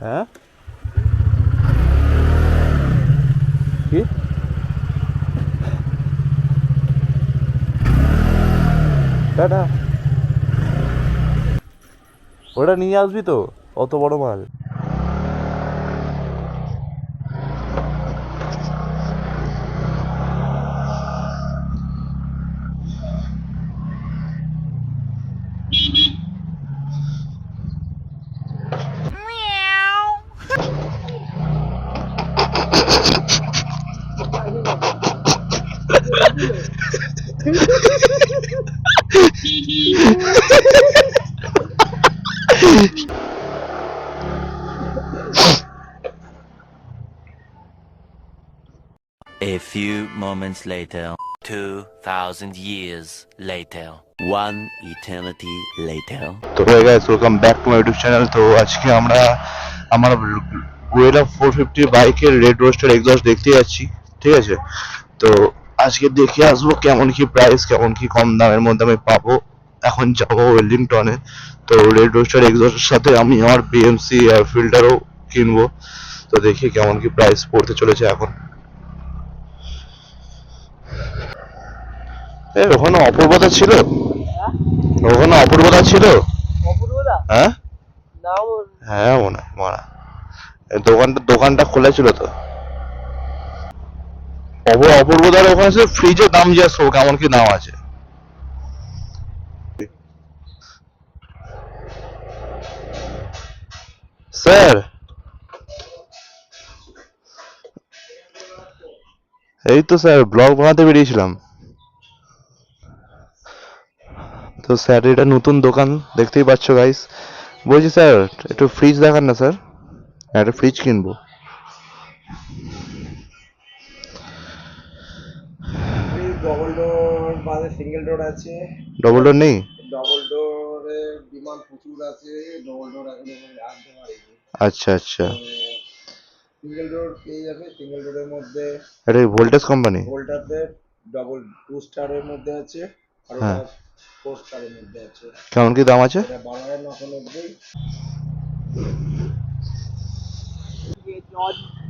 হ্যাঁ কি টাটা ওটা নিয়ে আসবি তো অত বড় মাল A few moments later, 2,000 years later, one eternity later. তো হয়ে গেছে welcome back to my YouTube channel. তো আজকে আমরা আমার গোয়েলা 450 বাইকের রেড রোস্টার এক্সস্ট দেখতে যাচ্ছি, ঠিক আছে? তো আজকে দেখে আসবো কেমন কি প্রাইস, কেমন কি কম দামের মধ্যে আমি পাবো। এখন যাবো ওয়েলিংটনে, তো রেড রোস্টার এক্সস্টের সাথে আমি আমার বিএমসি এয়ার ফিল্টারও কিনবো। তো দেখি কেমন কি প্রাইস পড়তে চলেছে এখন। ওখানে অপূর্বতা ছিল, ওখানে অপূর্বতা ছিল। হ্যাঁ হ্যাঁ মনে হয় মনে হয়। দোকানটা খোলা ছিল তো। অপূর্বদার ওখানে ফ্রিজের দাম জিজ্ঞাসা করবো কেমন কি দাম আছে। স্যার এই তো স্যার ব্লগ বানাতে বেরিয়েছিলাম। তো স্যার এটা নতুন দোকান দেখতেই পাচ্ছ গাইস। বলছি স্যার একটু ফ্রিজ দেখান না স্যার, একটা ফ্রিজ কিনবো। ডবল ডোর বাদে সিঙ্গেল ডোর আছে। ডবল ডোর নেই? ডবল ডোরের ডিমান্ড প্রচুর আছে, ডবল ডোর এখন আনতে পারিনি। আচ্ছা আচ্ছা, সিঙ্গেল ডোর পেয়ে যাবে। সিঙ্গেল ডোরের মধ্যে এটা ভোল্টেজ কোম্পানি? ভোল্টাসে ডবল 2 স্টারের মধ্যে আছে, আর হ্যাঁ, ওটা 4 স্টারের মধ্যে আছে। কেমন কি দাম আছে? এটা 12,990।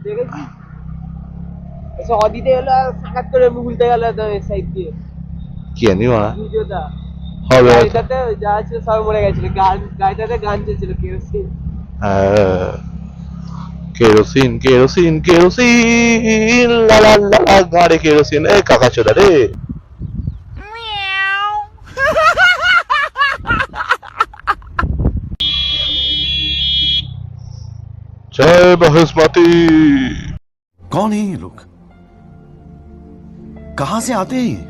দেখেছিস এসে অদিতে এলো সাকাত করে ভুলতে গেল তো সাইড দিয়ে কি জানি মারা ভিডিওটা হবে হয়তো। গাড়িটাতে যা ছিল সব মরে গেছিল, গাড়িটাতে গান চলছিল কেরোসিন। কেরোসিন কেরোসিন কেরোসিন লা লা লা লা, গাড়ি কেরোসিন। এই কাকা চোদা রে। জয় বৃহস্পতি। कौन है ये लोग? कहां से आते हैं ये?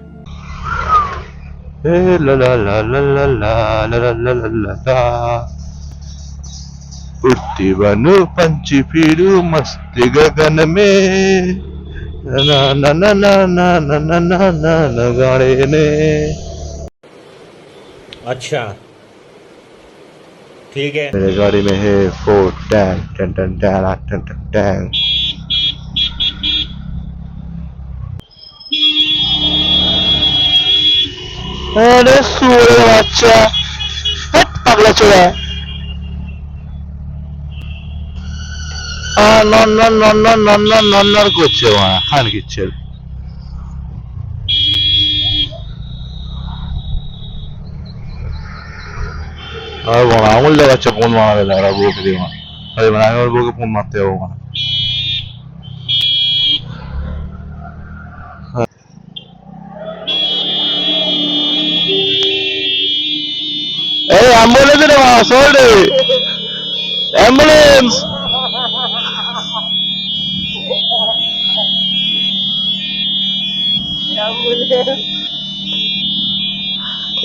ए ला ला ला ला ला ला ला ला ला ला ला ला, उड़ती बनो पंछी फिरू मस्त गगन में, ना ना ना ना ना ना ना ना ना ना गाड़े ने। अच्छा ठीक है। मेरे गाड़ी में है फोर्ड टैंक टन टन टन टन टन टैंक। अरे सूअर বাচ্চা, হট পাগলা চোদা। নন নন নন নন নন নন নন নন করছে ওরা খান কিচ্ছে। আর বড় আঙুল দেখাচ্ছে ফোন মারাবে না, ওরা বউকে দিয়ে মার। আরে মানে আমি ওর বউকে ফোন মারতে যাবো না। এই অ্যাম্বুলেন্স রে মা, সর রে অ্যাম্বুলেন্স।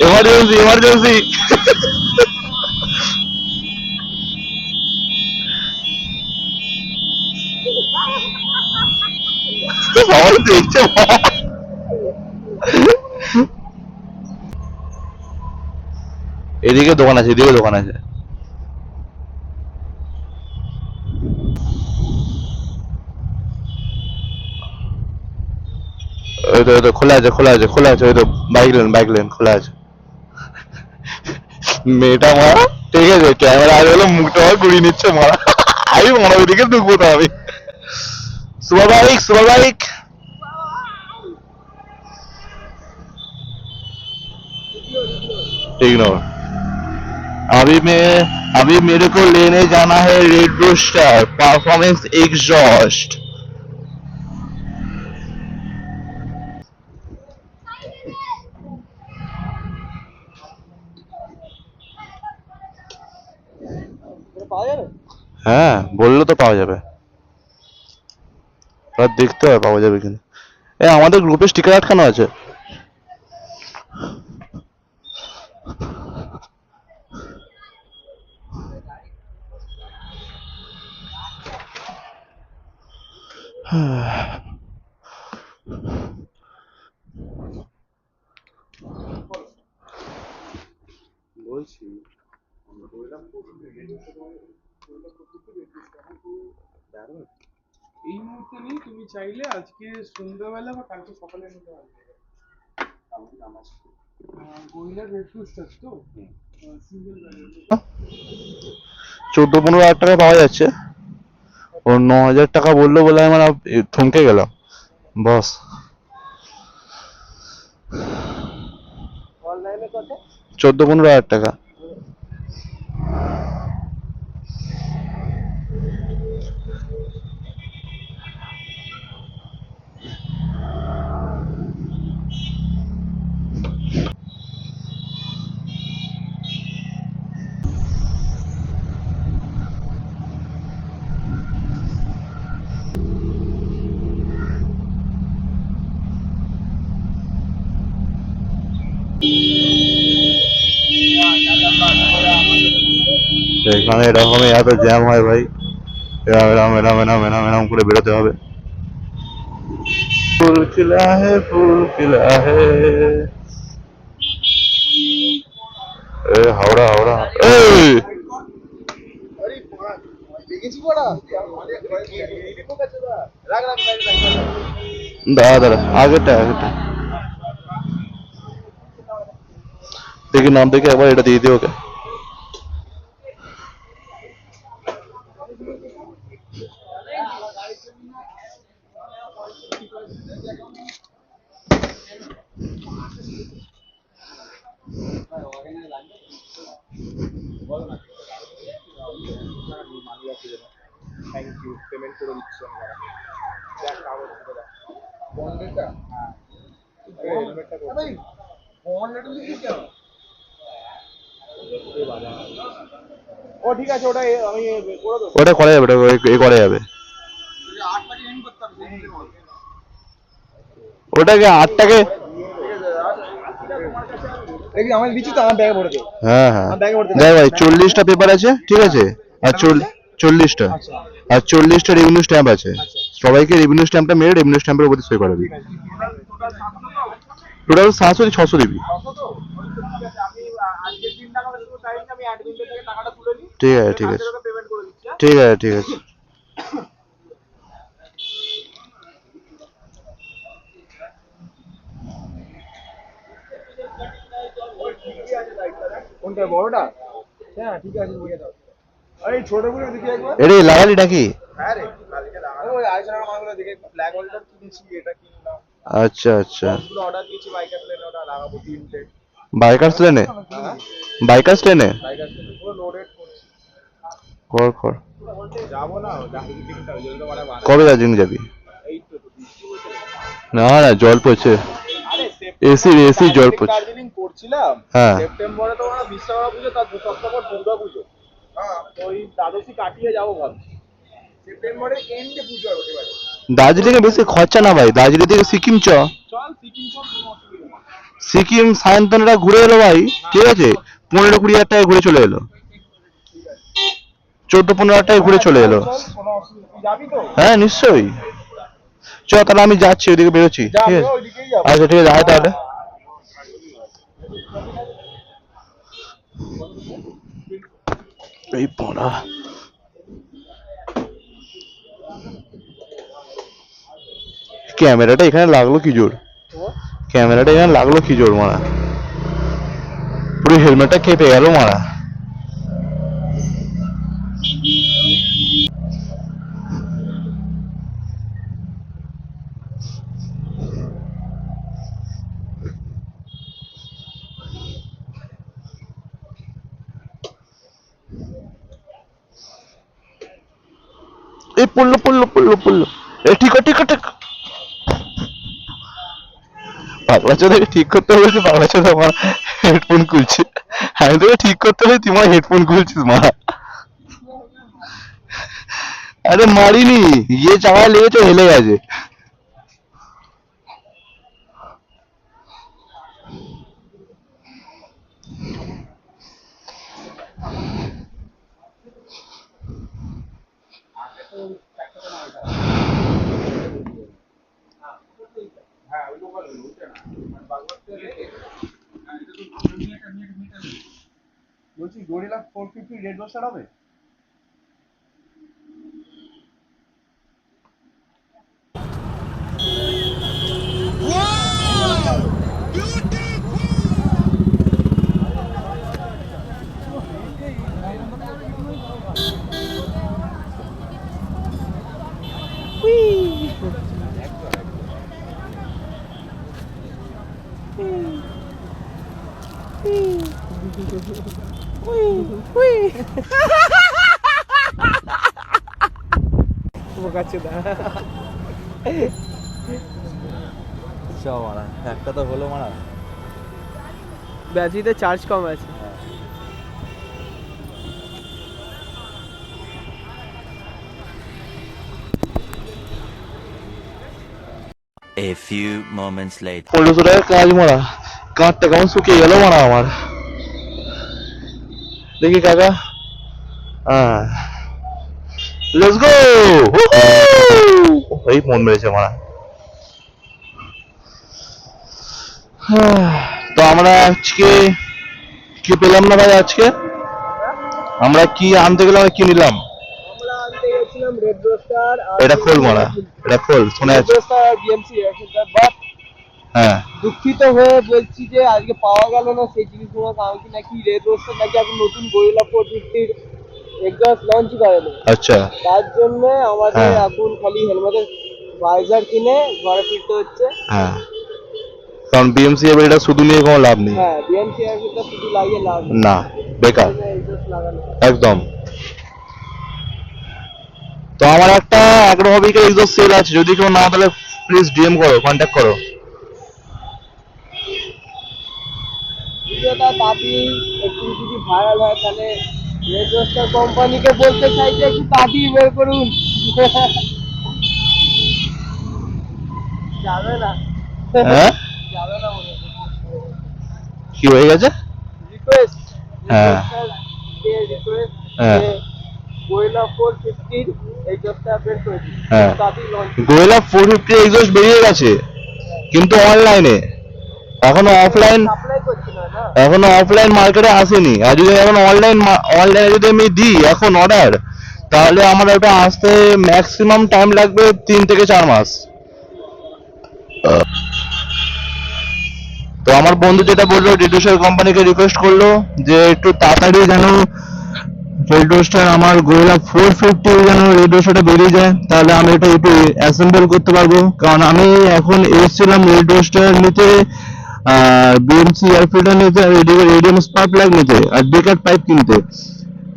Emergency emergency. সবাই দেখছে। এদিকে দোকান আছে, এদিকে দোকান আছে। ওই তো খোলা আছে খোলা আছে খোলা আছে, ওই তো বাইক লেন খোলা আছে। মেয়েটা মারা, ঠিক আছে, ক্যামেরা আগে হলো মুখটা ঘুরিয়ে নিচ্ছে মারা। আমি মনে ওইদিকে ঢুকবো তো আমি। Super bike ignore. अभी मेरे को लेने जाना है रेड रोस्टर परफॉर्मेंस एग्जॉस्ट। পাওয়া যাবে? হ্যাঁ বললে তো পাওয়া যাবে, আর দেখতে হবে পাওয়া যাবে কিনা। আমাদের গ্রুপে স্টিকার আটকানো আছে। বলছি এই মুহূর্তে নেই, তুমি চাইলে আজকে সন্ধ্যাবেলা বা কালকে সকালে নিতে পারবে। গহিলার রেড রোস্টার তো সিঙ্গেল ব্যারেল। 14-15 হাজার টাকায় পাওয়া যাচ্ছে। ও 9,000 টাকা বললো বলে আমি থমকে গেলাম বস। অনলাইনে কত? 14-15 হাজার টাকা। এখানে এরকমই এত জ্যাম হয় ভাই, এরম এরম এরম এরম এরম করে বেরোতে হবে। ফুল খিলা হে ফুল খিলা হে। হাওড়া হাওড়া এই দেখেছি বড়া রাখ রাখ দাঁড়া দাঁড়া আগেরটা আগেরটা দেখি নাম দেখে একবার এটা দিয়ে দিই ওকে। থ্যাংক ইউ পেমেন্ট করে দিচ্ছি আমরা যা কাগজ দাদা বন্ডেটা হ্যাঁ হেলমেটটা ভাই বন্ডেটা লিখিস কেন ও ঠিক আছে ওটা আমি করে দেবো। ওটা করা যাবে, ওটা করা যাবে। 8 টাকা এন্ড করতে হবে ওটাকে 8টাকে দেখি আমার দিচ্ছি তো আমার ব্যাগে ভরে দে। হ্যাঁ হ্যাঁ আমার ব্যাগে ভরে দে দেখ ভাই 40টা পেপার আছে ঠিক আছে, আর 40টা আর 40টা রেভিনিউ স্ট্যাম্প আছে। সবাইকে রেভিনিউ স্ট্যাম্পটা মেরে রেভিনিউ স্ট্যাম্পের উপরে সই করাবি। টোটাল 700-600 দিবি। ঠিক আছে ঠিক আছে ঠিক আছে ঠিক আছে। কোনটা বড়টা? হ্যাঁ ঠিক আছে বুঝে দাও। আরে ছোটগুলো দেখি একবার। এরে লাগালি নাকি? হ্যাঁ রে কালকে লাগানো। ওই আইসা মালগুলো দেখে ফ্ল্যাগ হোল্ডার কিনেছি, এটা কিনলাম। আচ্ছা আচ্ছা বক্সগুলো অর্ডার দিয়েছি বাইকার লেনে, ওটা লাগাবো 3টে। বাইকার্স লেনে বাইকার্স লেনে বাইকার লেনে পুরো লোডেড করছি। কর কর। যাবো না দার্জিলিং দিকটা ওই জন্য মানে কবে দার্জিলিং যাবি? এই তো বৃষ্টি হচ্ছে। না না জল পড়ছে, আরে এসি জল পড়ছে। দার্জিলিং করছিলাম হ্যাঁ সেপ্টেম্বরে তো ওরা বিশ্বকর্মা পুজো, তার 2 সপ্তাহ পর দুর্গা পুজো। হ্যাঁ তো ওই দ্বাদশী কাটিয়ে যাবো ভাবছি। সেপ্টেম্বরের এন্ডে পুজো হবে এবারে। দার্জিলিং এ বেশি খরচা না ভাই, দার্জিলিং থেকে সিকিম চল সিকিম চল, কোনো অসুবিধা নেই। সিকিম সায়ন্তনরা ঘুরে এলো ভাই ঠিক আছে, 15-20 হাজার টাকা ঘুরে চলে এলো, 14-15 হাজার টাকা ঘুরে চলে এলো। চল, কোনো অসুবিধা নেই। তুই যাবি তো? হ্যাঁ নিশ্চয়ই, চ তাহলে আমি যাচ্ছি ওইদিকে বেরোচ্ছি ঠিক যাবি আছে। ওইদিকেই যাবো। আচ্ছা ঠিক আছে আয় তাহলে। এই পড়া ক্যামেরাটা এখানে লাগলো কি জোর, ক্যামেরাটা এখানে লাগলো কি জোর মারা, পুরো হেলমেটটা কেঁপে গেল মারা। পড়লো এ ঠিক পাগলা চোদাকে ঠিক করতে বলছি, পাগলা চোদা আমার হেডফোন খুলছে। আমি তোকে ঠিক করতে বলছি, তুই আমার হেডফোন খুলছিস মা। আরে মারিনি, ইয়ে চামায় লেগেছে, হেলে গেছে। বলছি গরিলা 450 রেড রোস্টার হবে? বোকাচোদা। সব মারা একটা তো হলো মারা। ব্যাটারিতে চার্জ কম আছে। A few moments later. 1500 টাকার কাজ মারা, কাঠটা কেমন শুকিয়ে গেল মারা আমার। দেখি কাকা, হ্যাঁ লেটস গো। এই মন মেরেছে মারা। তো আমরা আজকে কি পেলাম না ভাই? আজকে আমরা কি আনতে গেলাম, কি নিলাম? আমরা আনতে গেছিলাম রেড রোস্টার আর এটা খোল মারা, এটা খোল, শোনা রেড যাচ্ছে। রোস্টার আর বিএমসি বাট হ্যাঁ দুঃখিত হয়ে বলছি যে আজকে পাওয়া গেল না সেই জিনিসগুলো, কারণ কি নাকি রেড রোস্টার নাকি এখন নতুন গরিলা 450 এক্সস্ট লঞ্চ করেনি, আচ্ছা তার জন্য আমাদের হ্যাঁ। এখন খালি হেলমেটের ভাইজার কিনে ঘরে ফিরতে হচ্ছে। হ্যাঁ, কারণ বিএমসি এবার এটা শুধু নিয়ে কোনো লাভ নেই। হ্যাঁ বিএমসি এর ভিতরে শুধু লাগিয়ে লাভ নেই। না, বেকার এক্সস্ট লাগানো। একদম। তো আমার একটা অ্যাগ্রোহবিকের এক্সস্ট সেল আছে, যদি কেউ না তাহলে প্লিজ ডিএম করো, কন্ট্যাক্ট করো। ভিডিওটা তাড়াতাড়ি একটু যদি ভাইরাল হয় তাহলে রেড রোস্টার কোম্পানিকে বলতে চাই যে একটু তাড়াতাড়ি বের করুন। যাবে না, হ্যাঁ যাবে না মনে হচ্ছে। কি হয়ে গেছে? রিকোয়েস্ট, হ্যাঁ। রিকোয়েস্ট হ্যাঁ। যে গোয়েলা 450 এই জবটা বের করে দিন, হ্যাঁ। তাড়াতাড়ি লঞ্চ। গোয়েলা 450 এক্সস্ট বেরিয়ে গেছে, কিন্তু অনলাইনে, এখনো অফলাইন, সাপ্লাই করছি না না। এখনো অফলাইন মার্কেটে আসেনি। আর যদি এখন অনলাইনে যদি আমি দিই এখন অর্ডার, তাহলে আমার ওটা আসতে ম্যাক্সিমাম টাইম লাগবে 3 থেকে 4 মাস। তো আমার বন্ধু যেটা বললো, ডিডোসার কোম্পানিকে রিকোয়েস্ট করলো যে একটু তাড়াতাড়ি যেন রেড রোস্টার আমার গোয়েলা 450 যেন রেড রোস্টারটা বেরিয়ে যায়, তাহলে আমি এটা একটু অ্যাসেম্বল করতে পারবো। কারণ আমি এখন এসেছিলাম রেড রোস্টার নিতে, বিএমসি এয়ার ফিল্টার নিতে, আর রেডিয়াম স্পার্ক প্লাগ নিতে, আর ডেকার পাইপ কিনতে।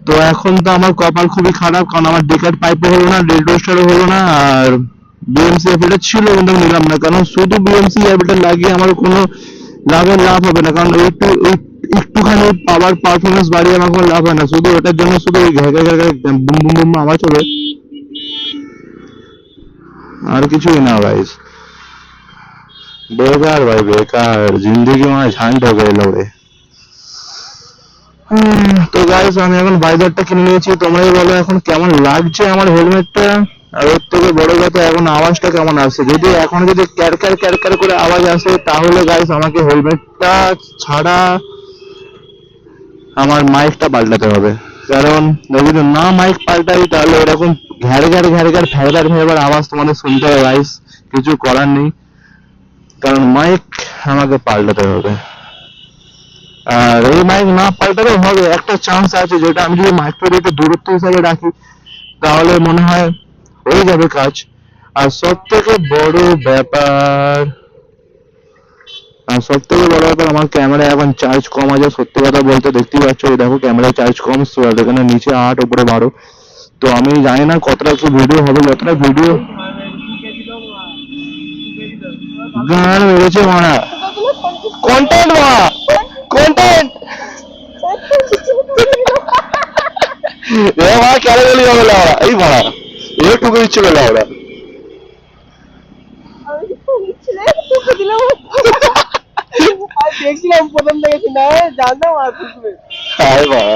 তো এখন তো আমার কপাল খুবই খারাপ, কারণ আমার ডেকার পাইপও হলো না, রেড রোস্টারও হলো না, আর বিএমসি এয়ার ফিল্টার ছিল কিন্তু আমি নিলাম না, কারণ শুধু বিএমসি এয়ার ফিল্টার লাগিয়ে আমার কোনো লাভ হবে না। কারণ একটুখানি পাওয়ার পারফরমেন্স বাড়িয়ে আমার কোনো লাভ হয় না, শুধু ওটার জন্য শুধু ওই বুম বুম বুম আওয়াজ হবে, আর কিছুই না ভাই। বেকার ভাই বেকার, জিন্দগি মানে ঝান্ড হয়ে গেল রে। তো গাইস আমি এখন ভাইজারটা কিনে নিয়েছি, তোমরাই বলো এখন কেমন লাগছে আমার হেলমেটটা। আর ওর থেকে বড় কথা এখন আওয়াজটা কেমন আসছে। যদি এখন যদি ক্যারকার ক্যারকার করে আওয়াজ আসে, তাহলে গাইস আমাকে হেলমেটটা ছাড়া আমার মাইকটা পাল্টাতে হবে। কারণ যদি না মাইক পাল্টাই, তাহলে এরকম ঘ্যারঘ্যার ঘ্যারঘ্যার ফ্যারবার ফ্যারবার আওয়াজ তোমাদের শুনতে হবে গাইস, কিছু করার নেই, কারণ মাইক আমাকে পাল্টাতে হবে। আর এই মাইক না পাল্টালেও হবে, একটা চান্স আছে, যেটা আমি যদি মাইকটা একটু দূরত্ব হিসাবে রাখি, তাহলে মনে হয় হয়ে যাবে কাজ। আর সব থেকে বড় ব্যাপার আমার ক্যামেরায় এখন চার্জ কম আছে। সত্যি কথা বলতে দেখতেই পাচ্ছ, এই দেখো ক্যামেরায় চার্জ কম, এখানে নিচে 8 উপরে 12। তো আমি জানি না কতটা কি ভিডিও হবে, যতটা ভিডিও গান বেড়েছে মারা, কন্টেন্ট মা, কন্টেন্ট এ মা কেন বলি হবে লাউড়া, এই মারা এও টুকে দিচ্ছিল লাউড়া। দেখছিলাম প্রথম থেকে না জানতাম আর বুঝবে হায় মারা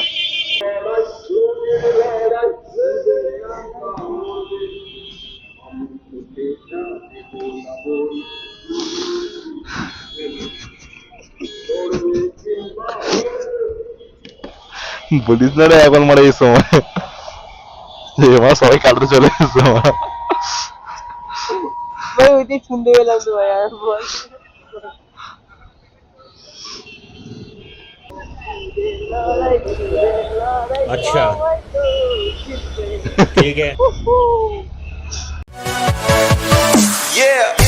বলিস না রে এখন মারা এই সময় এবার সবাই কাটতে চলে এসছে মারা। ভাই ওইটাই শুনতে পেলাম তো ভাই আর বল अच्छा ठीक है Yeah.